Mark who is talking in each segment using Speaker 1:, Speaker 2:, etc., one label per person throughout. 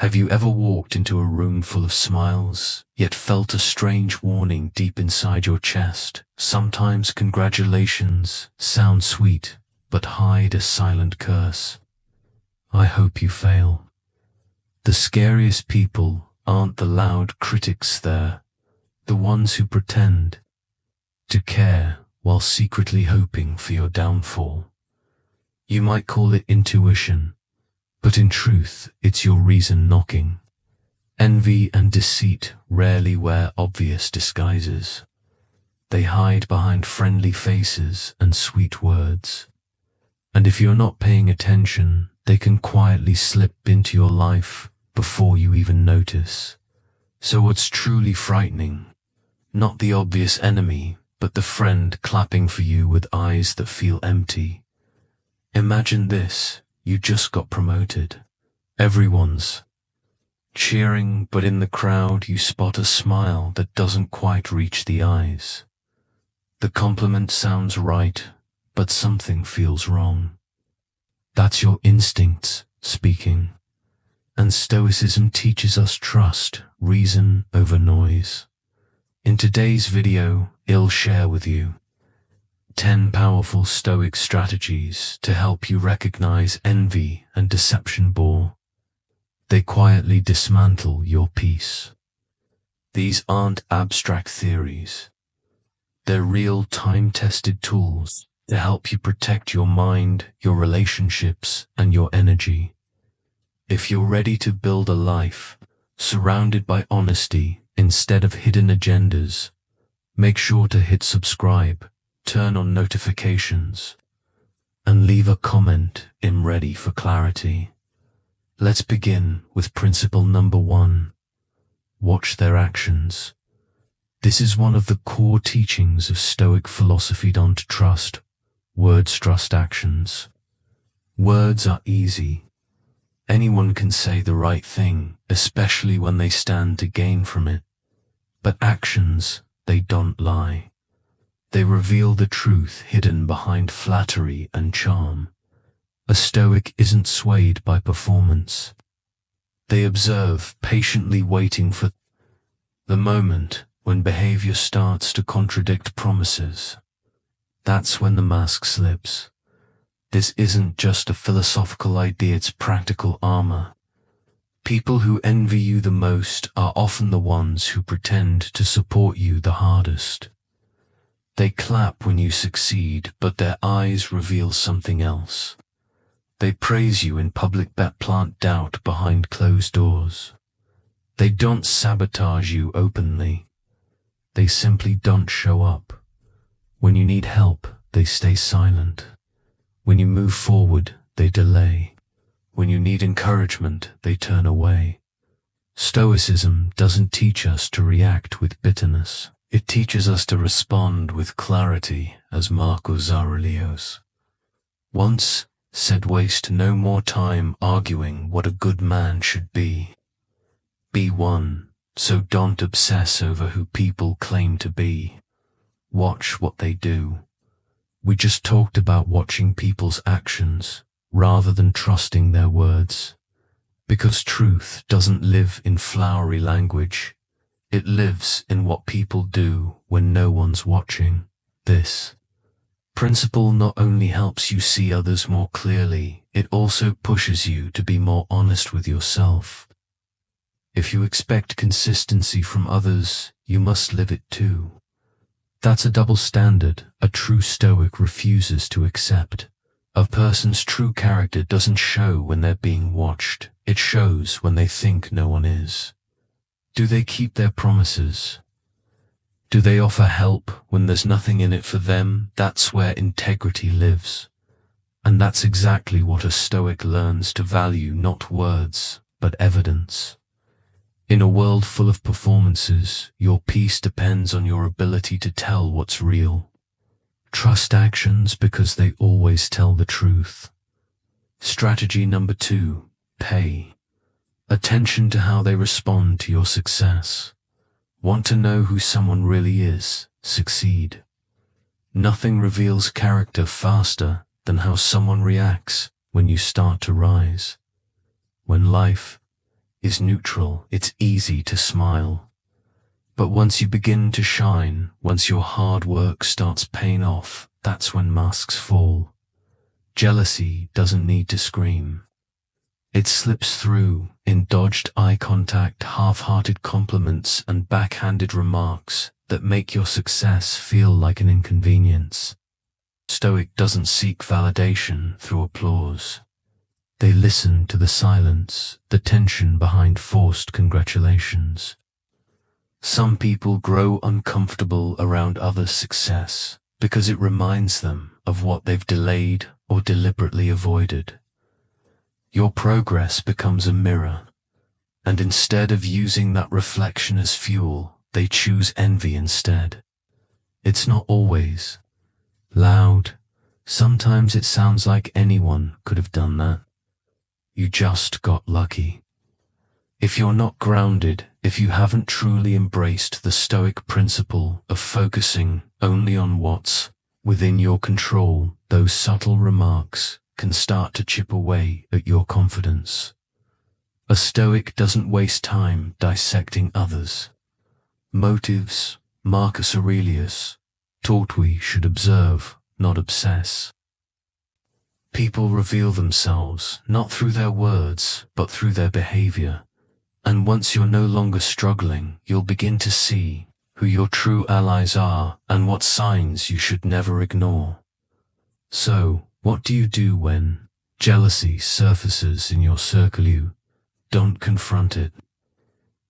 Speaker 1: Have you ever walked into a room full of smiles, yet felt a strange warning deep inside your chest? Sometimes congratulations sound sweet, but hide a silent curse. I hope you fail. The scariest people aren't the loud critics there, the ones who pretend to care while secretly hoping for your downfall. You might call it intuition, but in truth, it's your reason knocking. Envy and deceit rarely wear obvious disguises. They hide behind friendly faces and sweet words. And if you're not paying attention, they can quietly slip into your life before you even notice. So what's truly frightening? Not the obvious enemy, but the friend clapping for you with eyes that feel empty. Imagine this. You just got promoted. Everyone's cheering, but in the crowd you spot a smile that doesn't quite reach the eyes. The compliment sounds right, but something feels wrong. That's your instincts speaking. And Stoicism teaches us trust, reason over noise. In today's video, I'll share with you 10 powerful Stoic strategies to help you recognize envy and deception bore. They quietly dismantle your peace. These aren't abstract theories. They're real time-tested tools to help you protect your mind, your relationships, and your energy. If you're ready to build a life surrounded by honesty instead of hidden agendas, make sure to hit subscribe, turn on notifications, and leave a comment. I'm ready for clarity. Let's begin with principle number 1. Watch their actions. This is one of the core teachings of Stoic philosophy. Don't trust words, trust actions. Words are easy. Anyone can say the right thing, especially when they stand to gain from it. But actions, they don't lie. They reveal the truth hidden behind flattery and charm. A Stoic isn't swayed by performance. They observe, patiently waiting for the moment when behavior starts to contradict promises. That's when the mask slips. This isn't just a philosophical idea, it's practical armor. People who envy you the most are often the ones who pretend to support you the hardest. They clap when you succeed, but their eyes reveal something else. They praise you in public but plant doubt behind closed doors. They don't sabotage you openly. They simply don't show up. When you need help, they stay silent. When you move forward, they delay. When you need encouragement, they turn away. Stoicism doesn't teach us to react with bitterness. It teaches us to respond with clarity, as Marcus Aurelius once said, waste no more time arguing what a good man should be. Be one, so don't obsess over who people claim to be. Watch what they do. We just talked about watching people's actions rather than trusting their words. Because truth doesn't live in flowery language. It lives in what people do when no one's watching. This principle not only helps you see others more clearly, it also pushes you to be more honest with yourself. If you expect consistency from others, you must live it too. That's a double standard a true Stoic refuses to accept. A person's true character doesn't show when they're being watched, it shows when they think no one is. Do they keep their promises? Do they offer help when there's nothing in it for them? That's where integrity lives. And that's exactly what a Stoic learns to value, not words, but evidence. In a world full of performances, your peace depends on your ability to tell what's real. Trust actions because they always tell the truth. Strategy number 2, pay attention to how they respond to your success. Want to know who someone really is? Succeed. Nothing reveals character faster than how someone reacts when you start to rise. When life is neutral. It's easy to smile. But once you begin to shine, once your hard work starts paying off, that's when masks fall. Jealousy doesn't need to scream. It slips through in dodged eye contact, half-hearted compliments, and backhanded remarks that make your success feel like an inconvenience. Stoic doesn't seek validation through applause. They listen to the silence, the tension behind forced congratulations. Some people grow uncomfortable around others' success because it reminds them of what they've delayed or deliberately avoided. Your progress becomes a mirror, and instead of using that reflection as fuel, they choose envy instead. It's not always loud. Sometimes it sounds like anyone could have done that. You just got lucky. If you're not grounded, if you haven't truly embraced the Stoic principle of focusing only on what's within your control, those subtle remarks can start to chip away at your confidence. A Stoic doesn't waste time dissecting others' motives. Marcus Aurelius taught we should observe, not obsess. People reveal themselves not through their words, but through their behavior. And once you're no longer struggling, you'll begin to see who your true allies are and what signs you should never ignore. So, what do you do when jealousy surfaces in your circle? You don't confront it.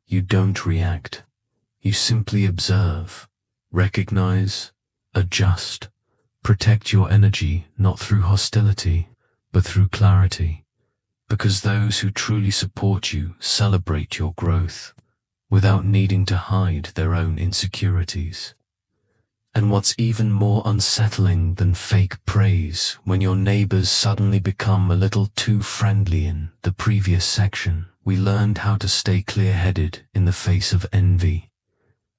Speaker 1: You don't react. You simply observe, recognize, adjust. Protect your energy not through hostility, but through clarity. Because those who truly support you celebrate your growth without needing to hide their own insecurities. And what's even more unsettling than fake praise, when your neighbors suddenly become a little too friendly. In the previous section, we learned how to stay clear-headed in the face of envy.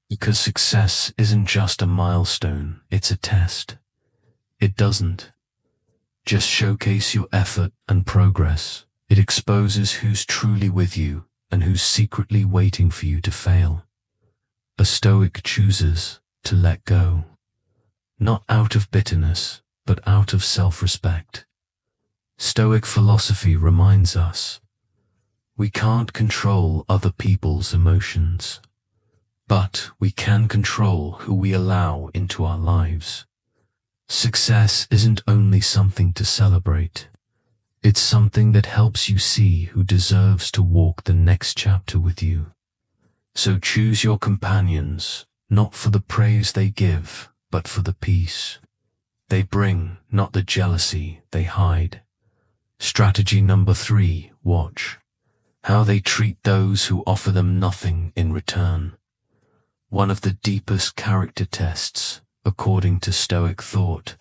Speaker 1: Because success isn't just a milestone, it's a test. It doesn't just showcase your effort and progress. It exposes who's truly with you and who's secretly waiting for you to fail. A Stoic chooses to let go, not out of bitterness, but out of self-respect. Stoic philosophy reminds us we can't control other people's emotions, but we can control who we allow into our lives. Success isn't only something to celebrate. It's something that helps you see who deserves to walk the next chapter with you. So choose your companions, not for the praise they give, but for the peace they bring, not the jealousy they hide. Strategy number 3, watch how they treat those who offer them nothing in return. One of the deepest character tests, according to Stoic thought.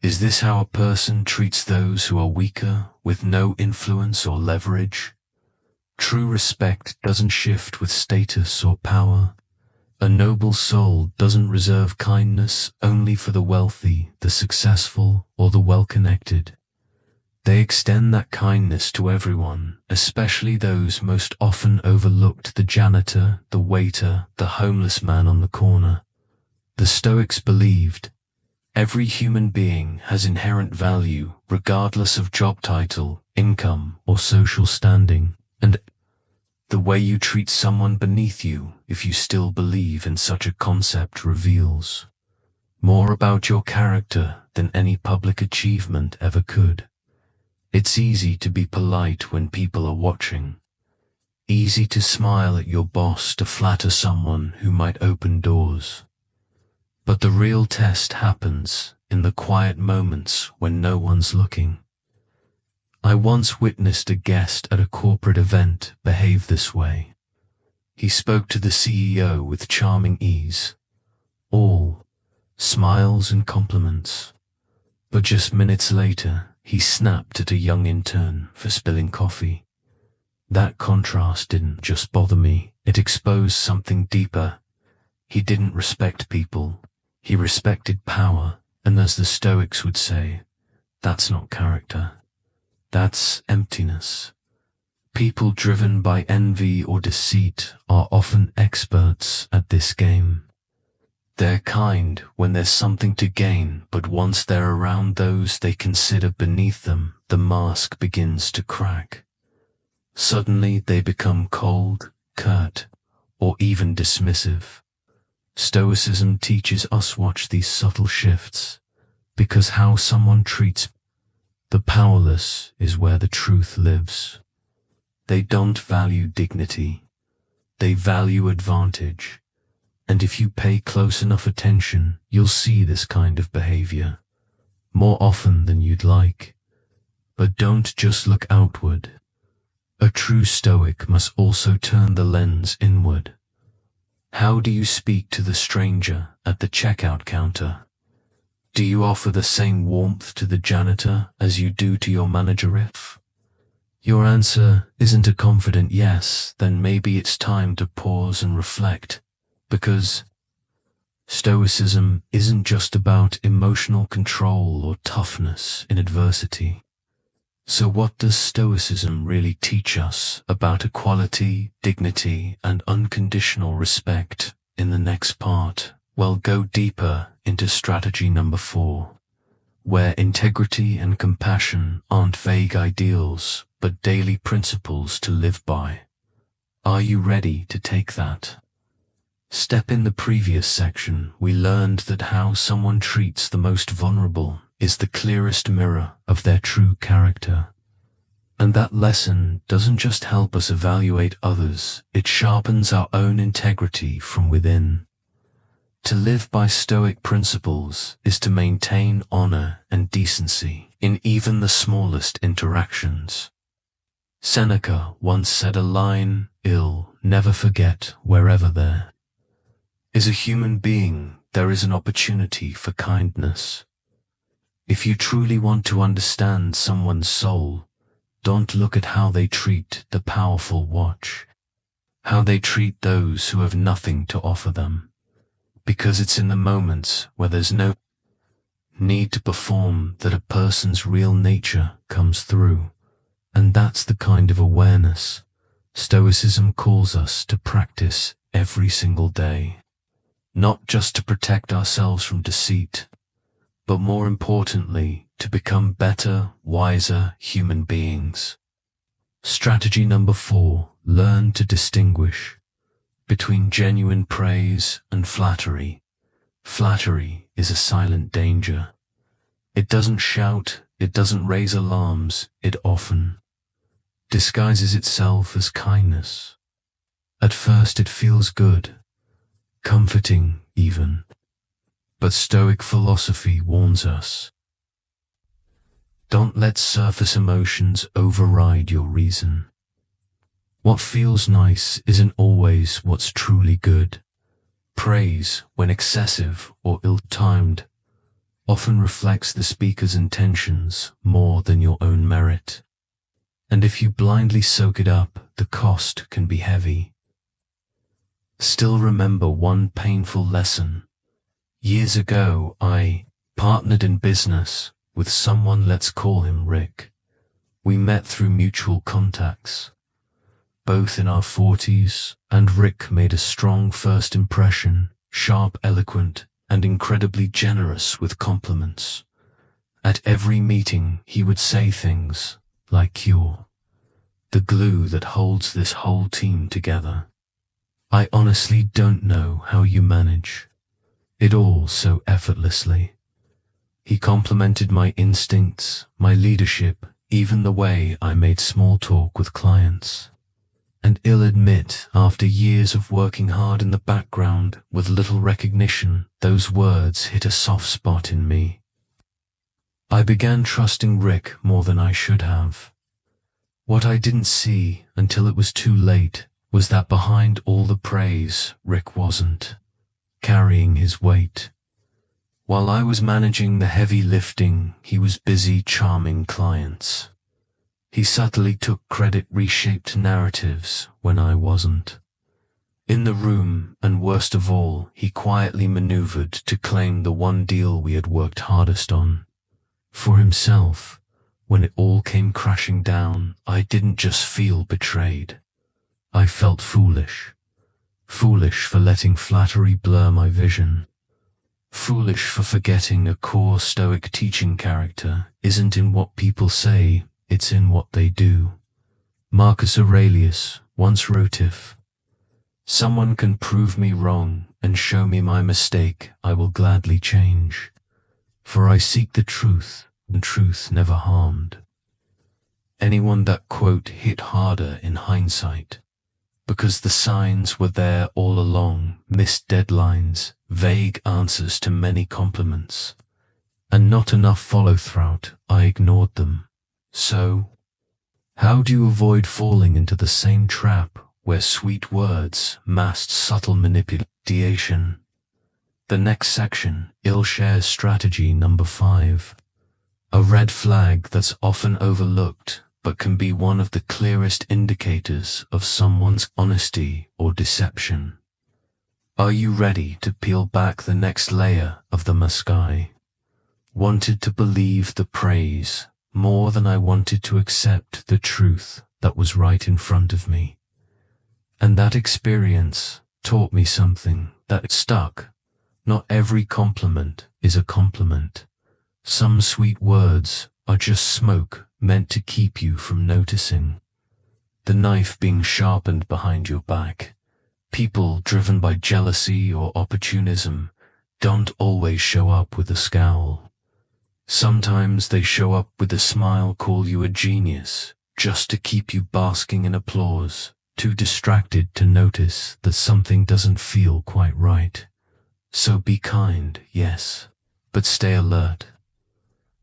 Speaker 1: Is this how a person treats those who are weaker, with no influence or leverage? True respect doesn't shift with status or power. A noble soul doesn't reserve kindness only for the wealthy, the successful, or the well-connected. They extend that kindness to everyone, especially those most often overlooked: the janitor, the waiter, the homeless man on the corner. The Stoics believed every human being has inherent value, regardless of job title, income, or social standing, and the way you treat someone beneath you, if you still believe in such a concept, reveals more about your character than any public achievement ever could. It's easy to be polite when people are watching. Easy to smile at your boss, to flatter someone who might open doors. But the real test happens in the quiet moments when no one's looking. I once witnessed a guest at a corporate event behave this way. He spoke to the CEO with charming ease, all smiles and compliments. But just minutes later, he snapped at a young intern for spilling coffee. That contrast didn't just bother me, it exposed something deeper. He didn't respect people. He respected power, and as the Stoics would say, that's not character. That's emptiness. People driven by envy or deceit are often experts at this game. They're kind when there's something to gain, but once they're around those they consider beneath them, the mask begins to crack. Suddenly they become cold, curt, or even dismissive. Stoicism teaches us watch these subtle shifts, because how someone treats the powerless is where the truth lives. They don't value dignity, they value advantage. And if you pay close enough attention, you'll see this kind of behavior, more often than you'd like. But don't just look outward. A true Stoic must also turn the lens inward. How do you speak to the stranger at the checkout counter? Do you offer the same warmth to the janitor as you do to your manager? If your answer isn't a confident yes, then maybe it's time to pause and reflect. Because Stoicism isn't just about emotional control or toughness in adversity. So what does Stoicism really teach us about equality, dignity, and unconditional respect in the next part? Well, go deeper into strategy number 4, where integrity and compassion aren't vague ideals, but daily principles to live by. Are you ready to take that step? In the previous section, we learned that how someone treats the most vulnerable is the clearest mirror of their true character. And that lesson doesn't just help us evaluate others, it sharpens our own integrity from within. To live by Stoic principles is to maintain honor and decency in even the smallest interactions. Seneca once said a line, "Ill never forget wherever there is a human being, there is an opportunity for kindness." If you truly want to understand someone's soul, don't look at how they treat the powerful, watch how they treat those who have nothing to offer them. Because it's in the moments where there's no need to perform that a person's real nature comes through. And that's the kind of awareness Stoicism calls us to practice every single day. Not just to protect ourselves from deceit, but more importantly, to become better, wiser human beings. Strategy number 4, learn to distinguish between genuine praise and flattery. Flattery is a silent danger. It doesn't shout, it doesn't raise alarms, it often disguises itself as kindness. At first it feels good, comforting even. But Stoic philosophy warns us, don't let surface emotions override your reason. What feels nice isn't always what's truly good. Praise, when excessive or ill-timed, often reflects the speaker's intentions more than your own merit. And if you blindly soak it up, the cost can be heavy. Still remember one painful lesson. Years ago, I partnered in business with someone, let's call him Rick. We met through mutual contacts, both in our 40s, and Rick made a strong first impression, sharp, eloquent, and incredibly generous with compliments. At every meeting, he would say things like, "You're the glue that holds this whole team together. I honestly don't know how you manage it all so effortlessly." He complimented my instincts, my leadership, even the way I made small talk with clients. And I'll admit, after years of working hard in the background with little recognition, those words hit a soft spot in me. I began trusting Rick more than I should have. What I didn't see until it was too late was that behind all the praise, Rick wasn't carrying his weight. While I was managing the heavy lifting, he was busy charming clients. He subtly took credit, reshaped narratives when I wasn't in the room, and worst of all, he quietly maneuvered to claim the one deal we had worked hardest on for himself, when it all came crashing down, I didn't just feel betrayed. I felt foolish. Foolish for letting flattery blur my vision. Foolish for forgetting a core Stoic teaching character isn't in what people say, it's in what they do. Marcus Aurelius once wrote, "If someone can prove me wrong and show me my mistake, I will gladly change. For I seek the truth, and truth never harmed." Anyone that quote hit harder in hindsight, because the signs were there all along, missed deadlines, vague answers to many compliments, and not enough follow-through. I ignored them. So, how do you avoid falling into the same trap where sweet words masked subtle manipulation? The next section, ill-shares strategy number 5. A red flag that's often overlooked, but can be one of the clearest indicators of someone's honesty or deception. Are you ready to peel back the next layer of the mask? I wanted to believe the praise more than I wanted to accept the truth that was right in front of me. And that experience taught me something that stuck. Not every compliment is a compliment. Some sweet words are just smoke meant to keep you from noticing. The knife being sharpened behind your back. People driven by jealousy or opportunism don't always show up with a scowl. Sometimes they show up with a smile, call you a genius, just to keep you basking in applause, too distracted to notice that something doesn't feel quite right. So be kind, yes, but stay alert.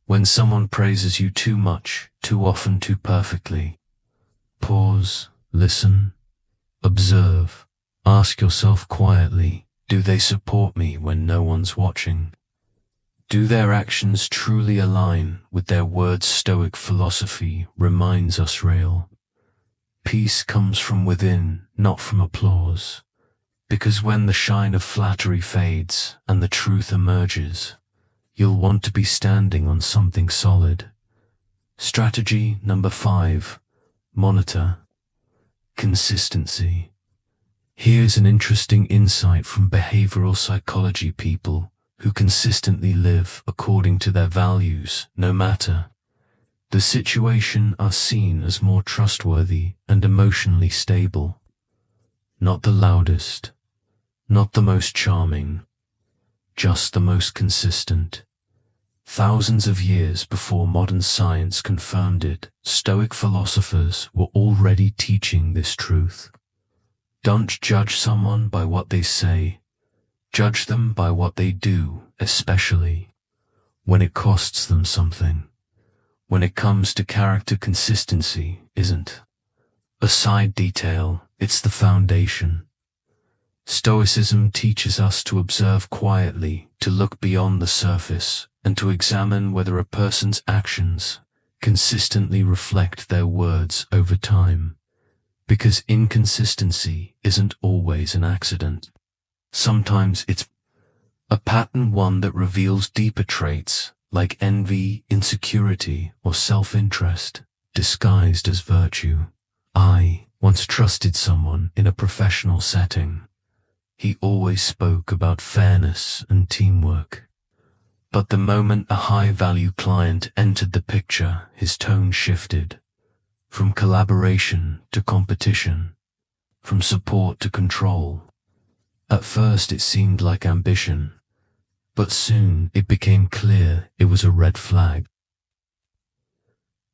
Speaker 1: When someone praises you too much, too often, too perfectly, pause, listen, observe, ask yourself quietly, do they support me when no one's watching? Do their actions truly align with their words? Stoic philosophy reminds us real peace comes from within, not from applause. Because when the shine of flattery fades and the truth emerges, you'll want to be standing on something solid. Strategy number 5. Monitor. Consistency. Here's an interesting insight from behavioral psychology. People who consistently live according to their values, no matter the situation, are seen as more trustworthy and emotionally stable. Not the loudest, not the most charming, just the most consistent. Thousands of years before modern science confirmed it, Stoic philosophers were already teaching this truth. Don't judge someone by what they say. Judge them by what they do, especially when it costs them something. When it comes to character, consistency isn't a side detail, it's the foundation. Stoicism teaches us to observe quietly, to look beyond the surface, and to examine whether a person's actions consistently reflect their words over time. Because inconsistency isn't always an accident. Sometimes it's a pattern, one that reveals deeper traits like envy, insecurity, or self-interest, disguised as virtue. I once trusted someone in a professional setting. He always spoke about fairness and teamwork. But the moment a high-value client entered the picture, his tone shifted. From collaboration to competition, from support to control. At first it seemed like ambition, but soon it became clear it was a red flag.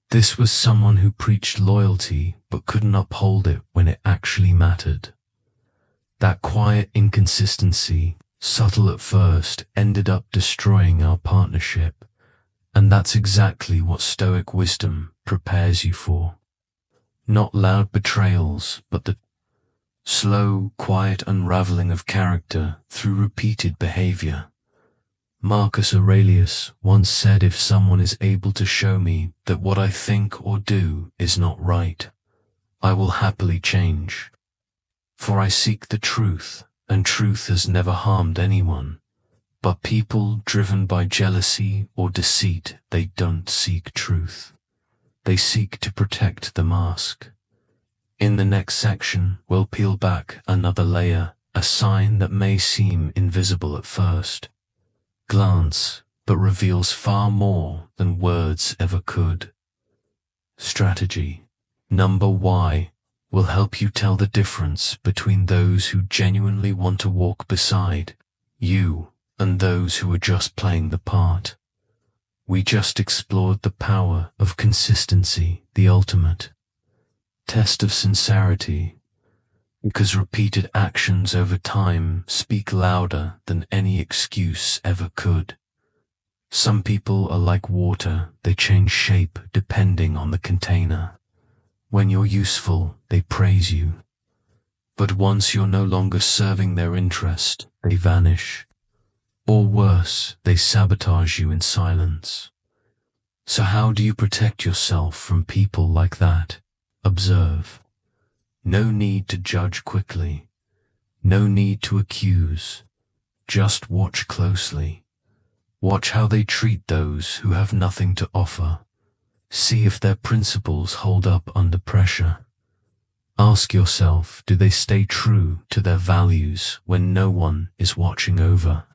Speaker 1: This was someone who preached loyalty but couldn't uphold it when it actually mattered. That quiet inconsistency, subtle at first, ended up destroying our partnership, and that's exactly what Stoic wisdom prepares you for. Not loud betrayals, but the slow, quiet unraveling of character through repeated behavior. Marcus Aurelius once said, if someone is able to show me that what I think or do is not right, I will happily change. For I seek the truth, and truth has never harmed anyone. But people driven by jealousy or deceit, they don't seek truth. they seek to protect the mask. In the next section, we'll peel back another layer, a sign that may seem invisible at first glance, but reveals far more than words ever could. Strategy number Y will help you tell the difference between those who genuinely want to walk beside you and those who are just playing the part. We just explored the power of consistency, the ultimate test of sincerity, because repeated actions over time speak louder than any excuse ever could. Some people are like water, they change shape depending on the container. When you're useful, they praise you. But once you're no longer serving their interest, they vanish. Or worse, they sabotage you in silence. So how do you protect yourself from people like that? Observe. No need to judge quickly. No need to accuse. Just watch closely. Watch how they treat those who have nothing to offer. See if their principles hold up under pressure. Ask yourself, do they stay true to their values when no one is watching over?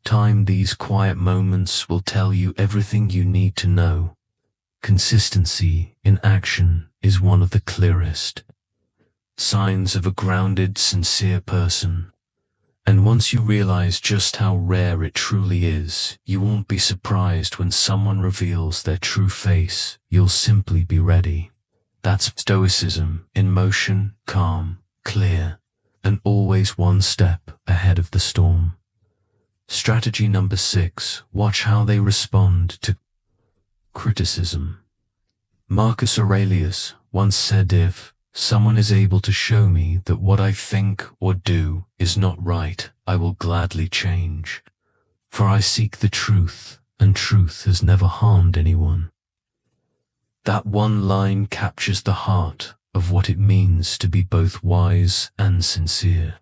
Speaker 1: Time these quiet moments will tell you everything you need to know. Consistency in action is one of the clearest signs of a grounded, sincere person. And once you realize just how rare it truly is, you won't be surprised when someone reveals their true face. You'll simply be ready. That's stoicism in motion, calm, clear, and always one step ahead of the storm. Strategy number 6, watch how they respond to criticism. Marcus Aurelius once said, if someone is able to show me that what I think or do is not right, I will gladly change. For I seek the truth, and truth has never harmed anyone. That one line captures the heart of what it means to be both wise and sincere.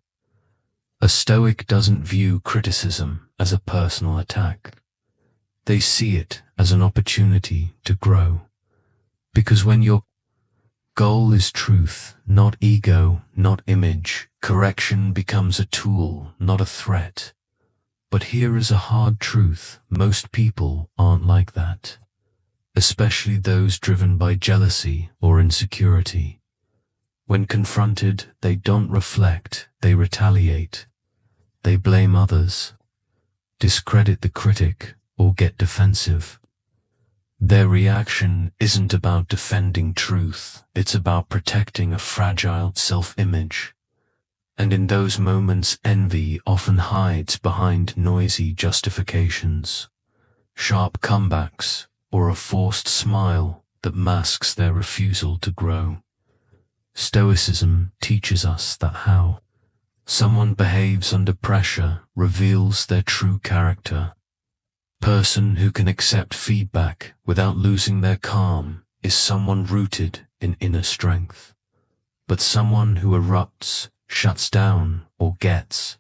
Speaker 1: A Stoic doesn't view criticism as a personal attack. They see it as an opportunity to grow. Because when your goal is truth, not ego, not image, correction becomes a tool, not a threat. But here is a hard truth: most people aren't like that. Especially those driven by jealousy or insecurity. When confronted, they don't reflect, they retaliate. They blame others, discredit the critic, or get defensive. Their reaction isn't about defending truth, it's about protecting a fragile self-image. And in those moments, envy often hides behind noisy justifications, sharp comebacks, or a forced smile that masks their refusal to grow. Stoicism teaches us that how someone behaves under pressure reveals their true character. Person who can accept feedback without losing their calm is someone rooted in inner strength. But someone who erupts, shuts down, or gets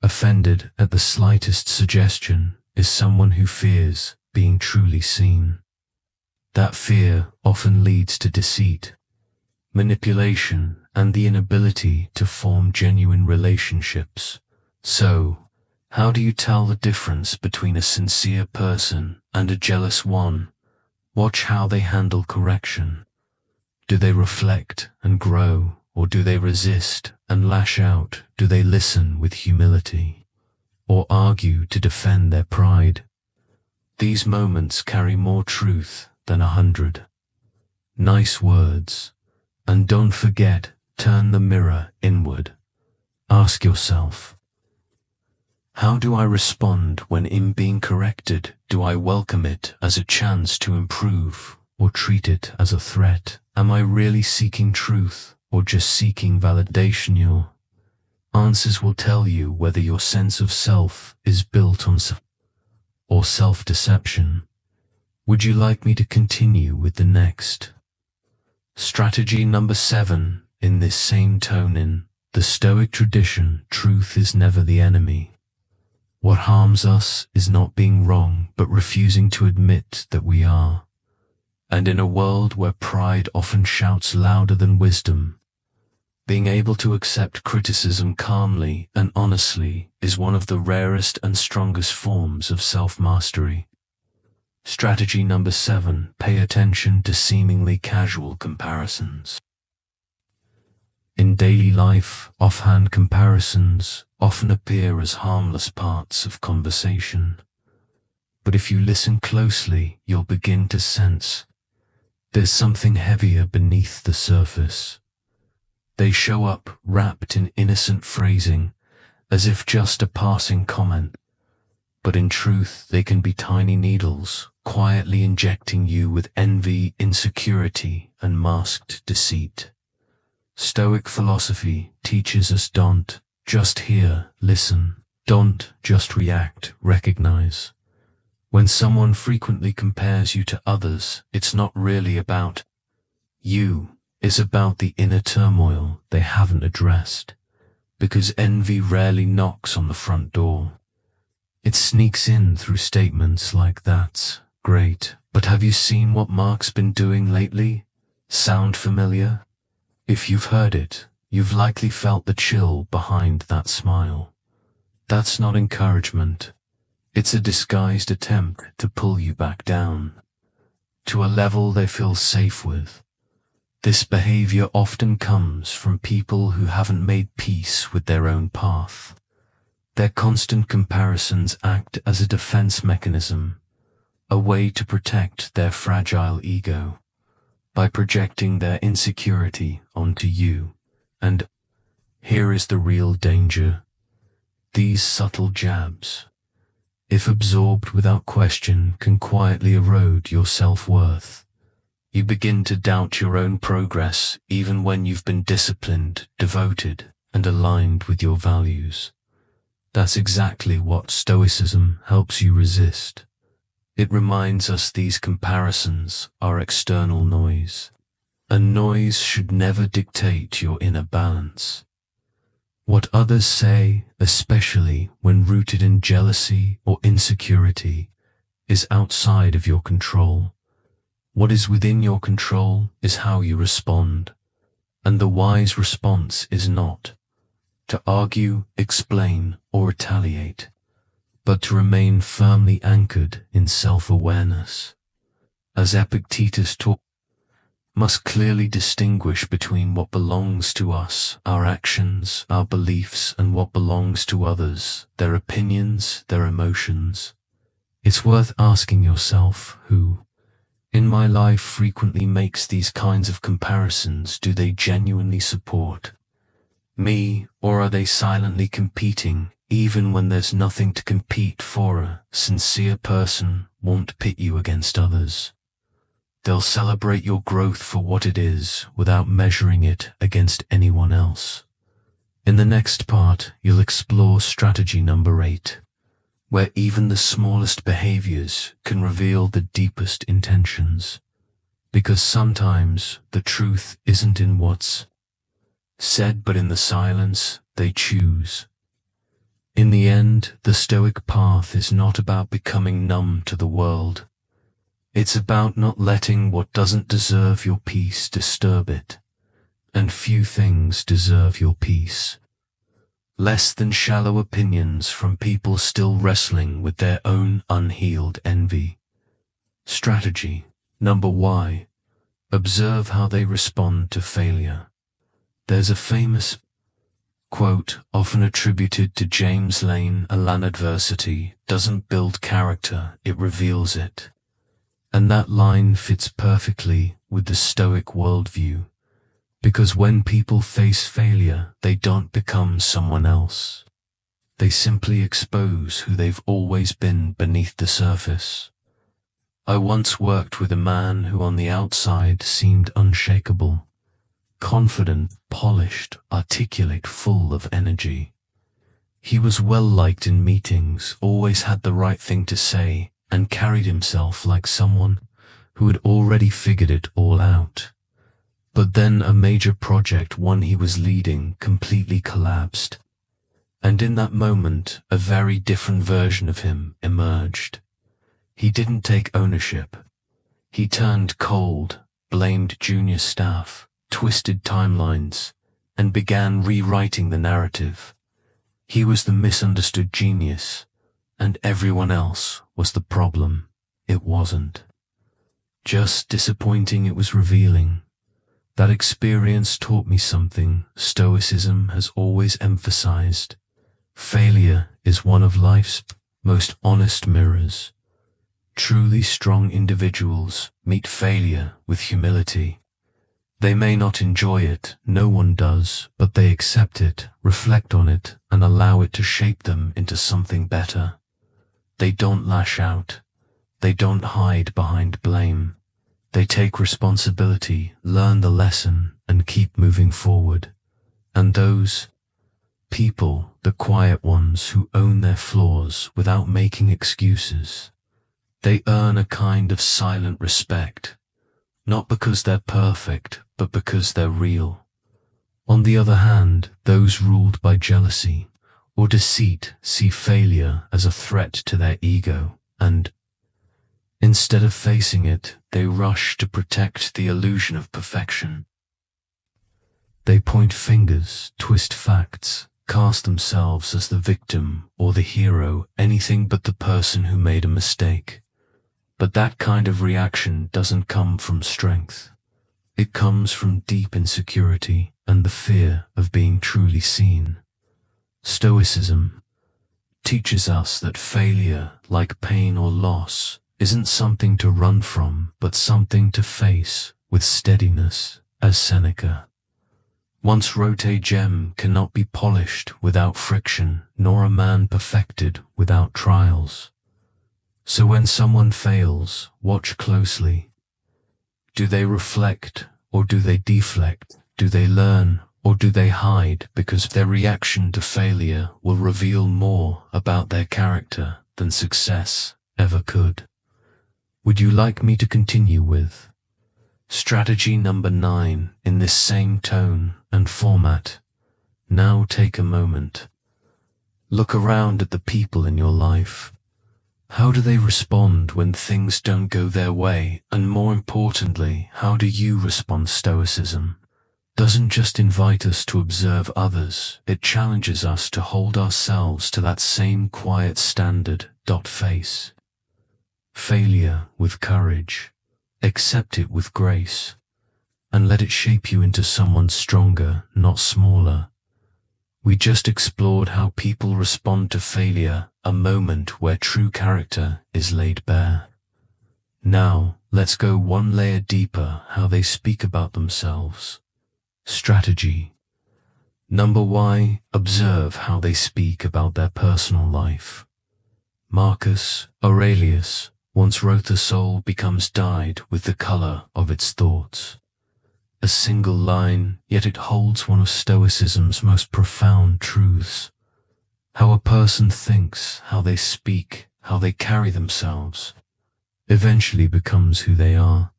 Speaker 1: offended at the slightest suggestion is someone who fears being truly seen. That fear often leads to deceit, manipulation, and the inability to form genuine relationships. So, how do you tell the difference between a sincere person and a jealous one? Watch how they handle correction. Do they reflect and grow, or do they resist and lash out? Do they listen with humility, or argue to defend their pride? These moments carry more truth than 100 nice words. And don't forget, turn the mirror inward. Ask yourself, how do I respond when in being corrected? Do I welcome it as a chance to improve, or treat it as a threat? Am I really seeking truth, or just seeking validation? Your answers will tell you whether your sense of self is built on or self-deception. Would you like me to continue with the next? Strategy number 7, in this same tone. In the Stoic tradition, truth is never the enemy. What harms us is not being wrong, but refusing to admit that we are. And in a world where pride often shouts louder than wisdom, being able to accept criticism calmly and honestly is one of the rarest and strongest forms of self-mastery. Strategy number 7, pay attention to seemingly casual comparisons. In daily life, offhand comparisons often appear as harmless parts of conversation. But if you listen closely, you'll begin to sense there's something heavier beneath the surface. They show up wrapped in innocent phrasing, as if just a passing comment. But in truth, they can be tiny needles, quietly injecting you with envy, insecurity, and masked deceit. Stoic philosophy teaches us don't just hear, listen. Don't just react, recognize. When someone frequently compares you to others, it's not really about you. It's about the inner turmoil they haven't addressed. Because envy rarely knocks on the front door. It sneaks in through statements like "That's great, but have you seen what Mark's been doing lately?" Sound familiar? If you've heard it, you've likely felt the chill behind that smile. That's not encouragement. It's a disguised attempt to pull you back down, to a level they feel safe with. This behavior often comes from people who haven't made peace with their own path. Their constant comparisons act as a defense mechanism, a way to protect their fragile ego, by projecting their insecurity onto you. And here is the real danger. These subtle jabs, if absorbed without question, can quietly erode your self-worth. You begin to doubt your own progress even when you've been disciplined, devoted, and aligned with your values. That's exactly what Stoicism helps you resist. It reminds us these comparisons are external noise, and noise should never dictate your inner balance. What others say, especially when rooted in jealousy or insecurity, is outside of your control. What is within your control is how you respond, and the wise response is not to argue, explain, or retaliate, but to remain firmly anchored in self-awareness. As Epictetus taught, must clearly distinguish between what belongs to us, our actions, our beliefs, and what belongs to others, their opinions, their emotions. It's worth asking yourself, who in my life frequently makes these kinds of comparisons? Do they genuinely support me, or are they silently competing, even when there's nothing to compete for? A sincere person won't pit you against others. They'll celebrate your growth for what it is, without measuring it against anyone else. In the next part, you'll explore strategy number 8, where even the smallest behaviors can reveal the deepest intentions. Because sometimes the truth isn't in what's said, but in the silence they choose. In the end, the Stoic path is not about becoming numb to the world. It's about not letting what doesn't deserve your peace disturb it. And few things deserve your peace less than shallow opinions from people still wrestling with their own unhealed envy. Strategy number Y. Observe how they respond to failure. There's a famous quote often attributed to James Lane: adversity doesn't build character, it reveals it. And that line fits perfectly with the Stoic worldview, because when people face failure, they don't become someone else. They simply expose who they've always been beneath the surface. I once worked with a man who on the outside seemed unshakable, confident, polished, articulate, full of energy. He was well liked in meetings, always had the right thing to say, and carried himself like someone who had already figured it all out. But then a major project, one he was leading, completely collapsed. And in that moment, a very different version of him emerged. He didn't take ownership. He turned cold, blamed junior staff, twisted timelines, and began rewriting the narrative. He was the misunderstood genius, and everyone else was the problem. It wasn't just disappointing, it was revealing. That experience taught me something Stoicism has always emphasized. Failure is one of life's most honest mirrors. Truly strong individuals meet failure with humility. They may not enjoy it, no one does, but they accept it, reflect on it, and allow it to shape them into something better. They don't lash out. They don't hide behind blame. They take responsibility, learn the lesson, and keep moving forward. And those people, the quiet ones who own their flaws without making excuses, they earn a kind of silent respect, not because they're perfect, but because they're real. On the other hand, those ruled by jealousy or deceit see failure as a threat to their ego, and instead of facing it, they rush to protect the illusion of perfection. They point fingers, twist facts, cast themselves as the victim or the hero, anything but the person who made a mistake. But that kind of reaction doesn't come from strength. It comes from deep insecurity and the fear of being truly seen. Stoicism teaches us that failure, like pain or loss, isn't something to run from, but something to face with steadiness, as Seneca once wrote. A gem cannot be polished without friction, nor a man perfected without trials. So when someone fails, watch closely. Do they reflect, or do they deflect? Do they learn, or do they hide? Because their reaction to failure will reveal more about their character than success ever could. Would you like me to continue with strategy number 9 in this same tone and format? Now take a moment. Look around at the people in your life. How do they respond when things don't go their way? And more importantly, how do you respond? Stoicism doesn't just invite us to observe others, it challenges us to hold ourselves to that same quiet standard. Face failure with courage, accept it with grace, and let it shape you into someone stronger, not smaller. We just explored how people respond to failure, a moment where true character is laid bare. Now, let's go one layer deeper, how they speak about themselves. Strategy number Y, observe how they speak about their personal life. Marcus Aurelius once wrote, the soul becomes dyed with the color of its thoughts. A single line, yet it holds one of Stoicism's most profound truths. How a person thinks, how they speak, how they carry themselves, eventually becomes who they are.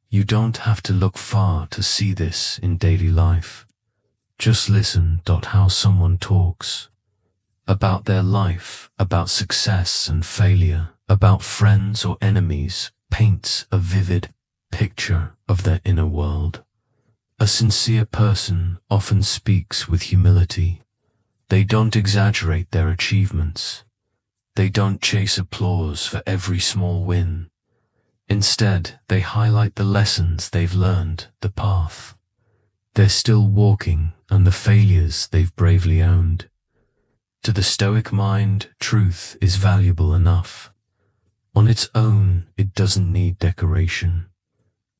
Speaker 1: You don't have to look far to see this in daily life. Just listen. How someone talks about their life, about success and failure, about friends or enemies, paints a vivid picture of their inner world. A sincere person often speaks with humility. They don't exaggerate their achievements. They don't chase applause for every small win. Instead, they highlight the lessons they've learned, the path they're still walking, and the failures they've bravely owned. To the Stoic mind, truth is valuable enough. On its own, it doesn't need decoration.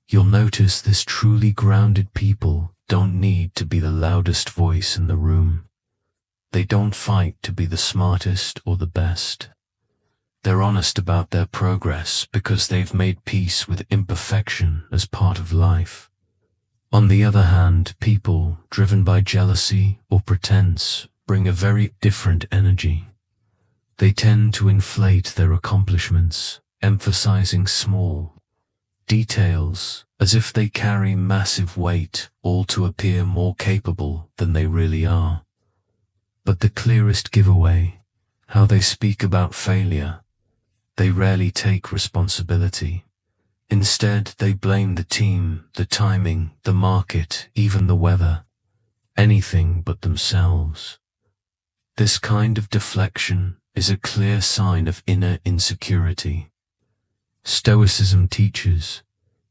Speaker 1: You'll notice this truly grounded people don't need to be the loudest voice in the room. They don't fight to be the smartest or the best. They're honest about their progress because they've made peace with imperfection as part of life. On the other hand, people driven by jealousy or pretense bring a very different energy. They tend to inflate their accomplishments, emphasizing small details as if they carry massive weight, all to appear more capable than they really are. But the clearest giveaway, how they speak about failure. They rarely take responsibility. Instead, they blame the team, the timing, the market, even the weather. Anything but themselves. This kind of deflection is a clear sign of inner insecurity. Stoicism teaches,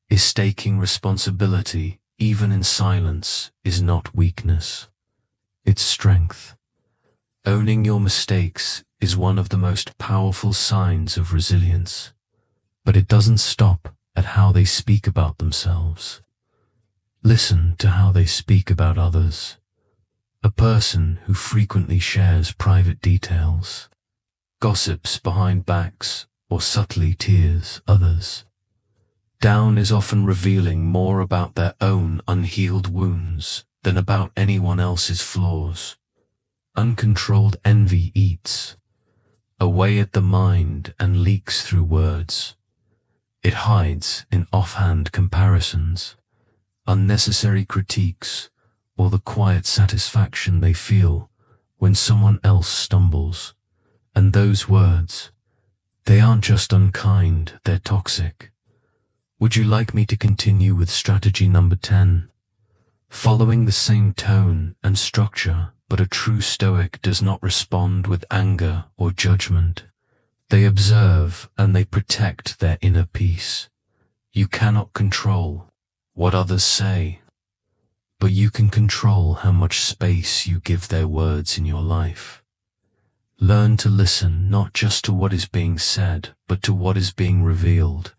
Speaker 1: is taking responsibility, even in silence, is not weakness. It's strength. Owning your mistakes is one of the most powerful signs of resilience. But it doesn't stop at how they speak about themselves. Listen to how they speak about others. A person who frequently shares private details, gossips behind backs, or subtly tears others down is often revealing more about their own unhealed wounds than about anyone else's flaws. Uncontrolled envy eats away at the mind and leaks through words. It hides in offhand comparisons, unnecessary critiques, or the quiet satisfaction they feel when someone else stumbles. And those words, they aren't just unkind, they're toxic. Would you like me to continue with strategy number 10? Following the same tone and structure, but a true Stoic does not respond with anger or judgment. They observe and they protect their inner peace. You cannot control what others say, but you can control how much space you give their words in your life. Learn to listen not just to what is being said, but to what is being revealed,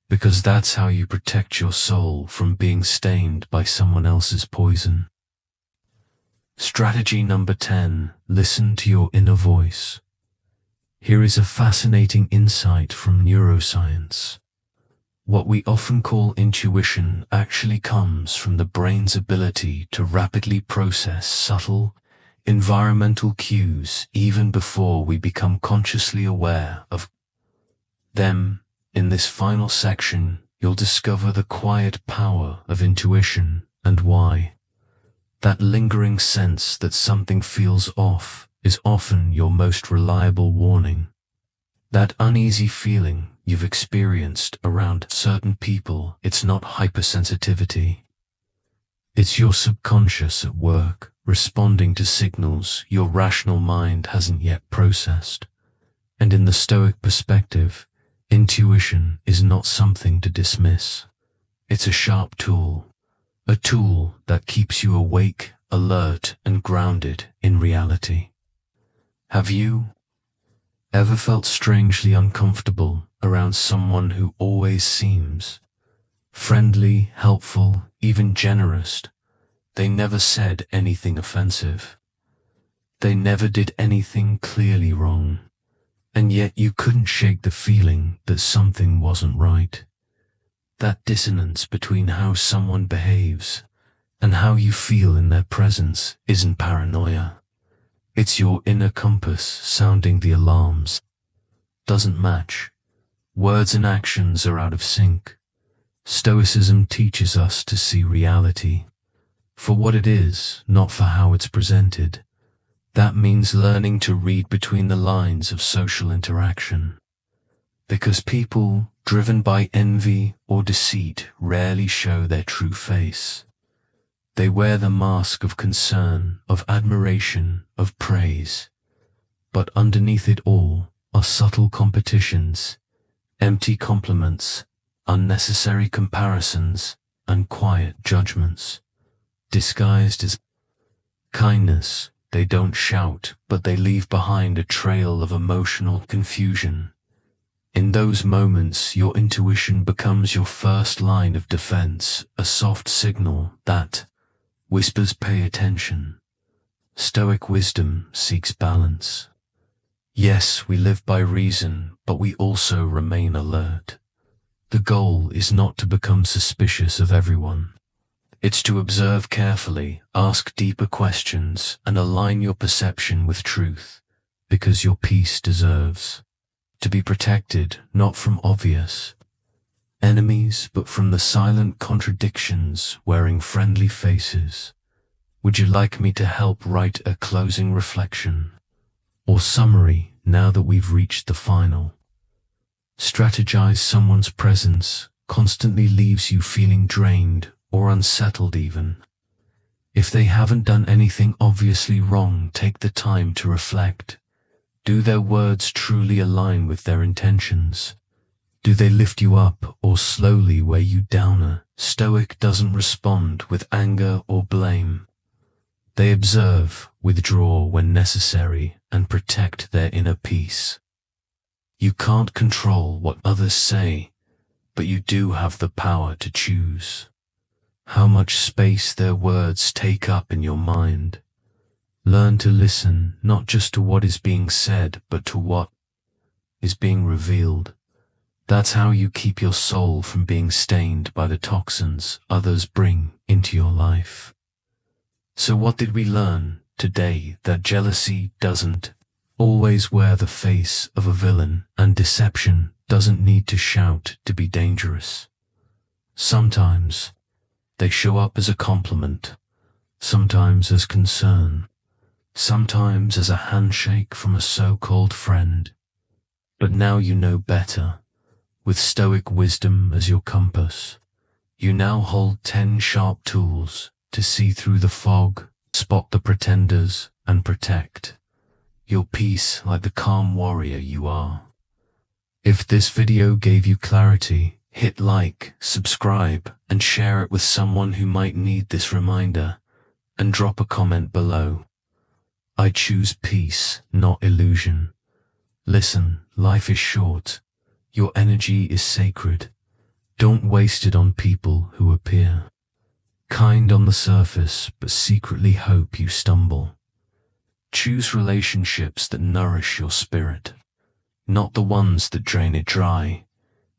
Speaker 1: because that's how you protect your soul from being stained by someone else's poison. Strategy number 10, listen to your inner voice. Here is a fascinating insight from neuroscience. What we often call intuition actually comes from the brain's ability to rapidly process subtle, environmental cues even before we become consciously aware of them. In this final section, you'll discover the quiet power of intuition and why. That lingering sense that something feels off is often your most reliable warning. That uneasy feeling you've experienced around certain people, it's not hypersensitivity. It's your subconscious at work, responding to signals your rational mind hasn't yet processed. And in the Stoic perspective, intuition is not something to dismiss. It's a sharp tool, a tool that keeps you awake, alert, and grounded in reality. Have you ever felt strangely uncomfortable around someone who always seems friendly, helpful, even generous? They never said anything offensive. They never did anything clearly wrong. And yet you couldn't shake the feeling that something wasn't right. That dissonance between how someone behaves and how you feel in their presence isn't paranoia. It's your inner compass sounding the alarms. Doesn't match. Words and actions are out of sync. Stoicism teaches us to see reality for what it is, not for how it's presented. That means learning to read between the lines of social interaction. Because people driven by envy or deceit rarely show their true face. They wear the mask of concern, of admiration, of praise. But underneath it all are subtle competitions, empty compliments, unnecessary comparisons, and quiet judgments. Disguised as kindness, they don't shout, but they leave behind a trail of emotional confusion. In those moments, your intuition becomes your first line of defense, a soft signal that whispers, "Pay attention." Stoic wisdom seeks balance. Yes, we live by reason, but we also remain alert. The goal is not to become suspicious of everyone. It's to observe carefully, ask deeper questions, and align your perception with truth, because your peace deserves to be protected, not from obvious enemies, but from the silent contradictions wearing friendly faces. Would you like me to help write a closing reflection or summary now that we've reached the final? Strategize someone's presence, constantly leaves you feeling drained or unsettled even. If they haven't done anything obviously wrong, take the time to reflect. Do their words truly align with their intentions? Do they lift you up or slowly weigh you down? A Stoic doesn't respond with anger or blame. They observe, withdraw when necessary, and protect their inner peace. You can't control what others say, but you do have the power to choose how much space their words take up in your mind. Learn to listen not just to what is being said, but to what is being revealed. That's how you keep your soul from being stained by the toxins others bring into your life. So what did we learn today? That jealousy doesn't always wear the face of a villain, and deception doesn't need to shout to be dangerous. Sometimes they show up as a compliment, sometimes as concern, sometimes as a handshake from a so-called friend. But now you know better. With Stoic wisdom as your compass, you now hold 10 sharp tools to see through the fog, spot the pretenders, and protect your peace like the calm warrior you are. If this video gave you clarity, hit like, subscribe, and share it with someone who might need this reminder, and drop a comment below. I choose peace, not illusion. Listen, life is short. Your energy is sacred. Don't waste it on people who appear kind on the surface, but secretly hope you stumble. Choose relationships that nourish your spirit, not the ones that drain it dry.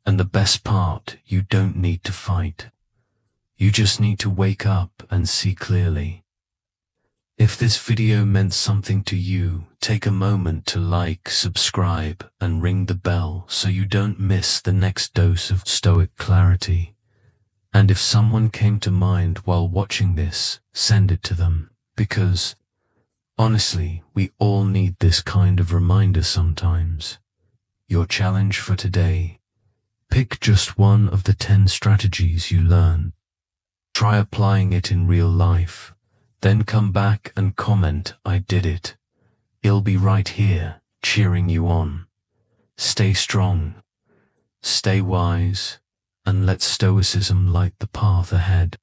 Speaker 1: And the best part, you don't need to fight. You just need to wake up and see clearly. If this video meant something to you, take a moment to like, subscribe, and ring the bell so you don't miss the next dose of Stoic clarity. And if someone came to mind while watching this, send it to them, because honestly, we all need this kind of reminder sometimes. Your challenge for today: pick just one of the 10 strategies you learn. Try applying it in real life. Then come back and comment, I did it. I'll be right here, cheering you on. Stay strong, stay wise, and let Stoicism light the path ahead.